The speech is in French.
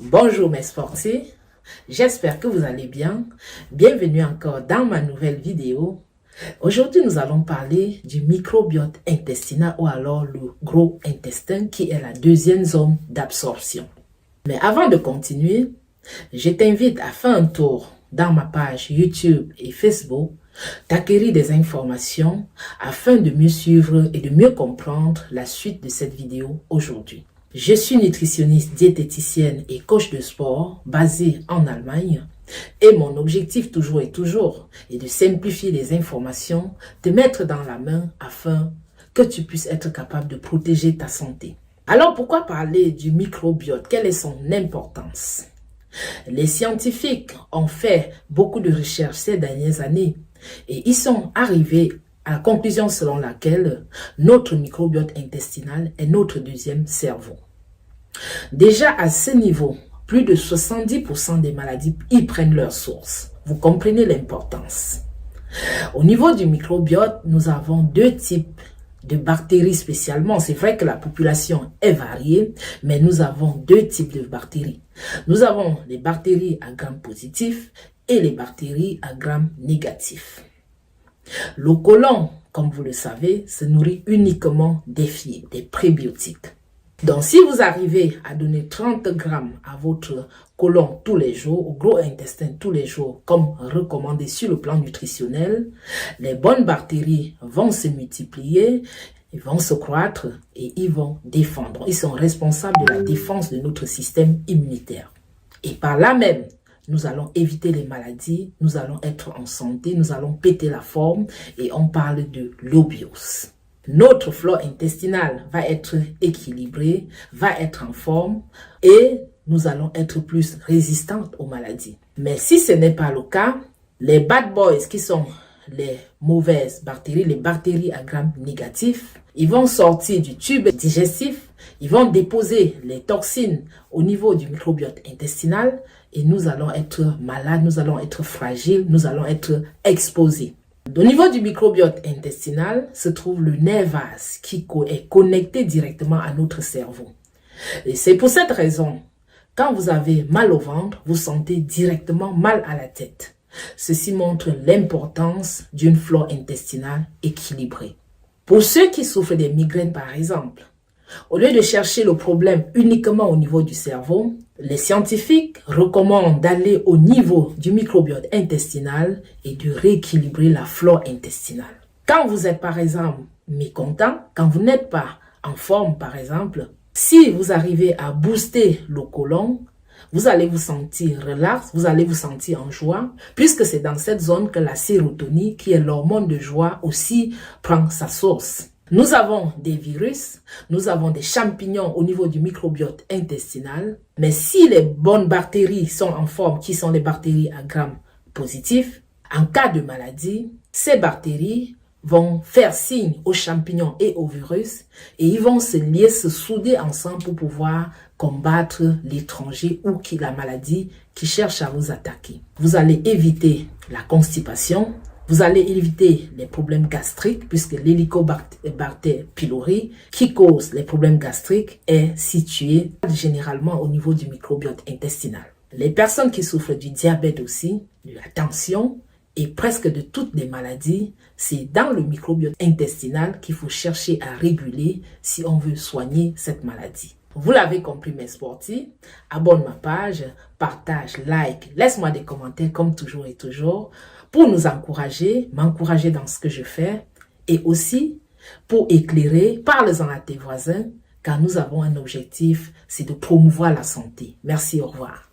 Bonjour mes sportifs, j'espère que vous allez bien. Bienvenue encore dans ma nouvelle vidéo. Aujourd'hui, nous allons parler du microbiote intestinal ou alors le gros intestin qui est la deuxième zone d'absorption. Mais avant de continuer, je t'invite à faire un tour dans ma page YouTube et Facebook, d'acquérir des informations afin de mieux suivre et de mieux comprendre la suite de cette vidéo aujourd'hui. Je suis nutritionniste, diététicienne et coach de sport basée en Allemagne et mon objectif toujours est de simplifier les informations, te mettre dans la main afin que tu puisses être capable de protéger ta santé. Alors pourquoi parler du microbiote? Quelle est son importance? Les scientifiques ont fait beaucoup de recherches ces dernières années et ils sont arrivés à la conclusion selon laquelle notre microbiote intestinal est notre deuxième cerveau. Déjà à ce niveau, plus de 70% des maladies y prennent leur source. Vous comprenez l'importance. Au niveau du microbiote, nous avons deux types de bactéries spécialement. C'est vrai que la population est variée, mais nous avons deux types de bactéries. Nous avons les bactéries à gram positif et les bactéries à gram négatif. Le côlon, comme vous le savez, se nourrit uniquement des prébiotiques. Donc, si vous arrivez à donner 30 grammes à votre côlon tous les jours, au gros intestin tous les jours, comme recommandé sur le plan nutritionnel, les bonnes bactéries vont se multiplier, ils vont se croître et ils vont défendre. Ils sont responsables de la défense de notre système immunitaire. Et par là même, nous allons éviter les maladies, nous allons être en santé, nous allons péter la forme et on parle de l'obiose. Notre flore intestinale va être équilibrée, va être en forme et nous allons être plus résistantes aux maladies. Mais si ce n'est pas le cas, les bad boys qui sont les mauvaises bactéries, les bactéries à gram négatif, ils vont sortir du tube digestif, ils vont déposer les toxines au niveau du microbiote intestinal et nous allons être malades, nous allons être fragiles, nous allons être exposés. Au niveau du microbiote intestinal se trouve le nerf vague qui est connecté directement à notre cerveau. Et c'est pour cette raison, quand vous avez mal au ventre, vous sentez directement mal à la tête. Ceci montre l'importance d'une flore intestinale équilibrée. Pour ceux qui souffrent des migraines par exemple, au lieu de chercher le problème uniquement au niveau du cerveau, les scientifiques recommandent d'aller au niveau du microbiote intestinal et de rééquilibrer la flore intestinale. Quand vous êtes par exemple mécontent, quand vous n'êtes pas en forme par exemple, si vous arrivez à booster le côlon, vous allez vous sentir relax, vous allez vous sentir en joie, puisque c'est dans cette zone que la sérotonine, qui est l'hormone de joie, aussi prend sa source. Nous avons des virus, nous avons des champignons au niveau du microbiote intestinal, mais si les bonnes bactéries sont en forme, qui sont les bactéries à gram positif, en cas de maladie, ces bactéries vont faire signe aux champignons et aux virus et ils vont se lier, se souder ensemble pour pouvoir combattre l'étranger ou la maladie qui cherche à vous attaquer. Vous allez éviter la constipation, vous allez éviter les problèmes gastriques puisque l'Helicobacter pylori qui cause les problèmes gastriques est situé généralement au niveau du microbiote intestinal. Les personnes qui souffrent du diabète aussi, de la tension et presque de toutes les maladies, c'est dans le microbiote intestinal qu'il faut chercher à réguler si on veut soigner cette maladie. Vous l'avez compris mes sportifs, abonne ma page, partage, like, laisse-moi des commentaires comme toujours et toujours pour nous encourager, m'encourager dans ce que je fais et aussi pour éclairer, parle-en à tes voisins car nous avons un objectif, c'est de promouvoir la santé. Merci, au revoir.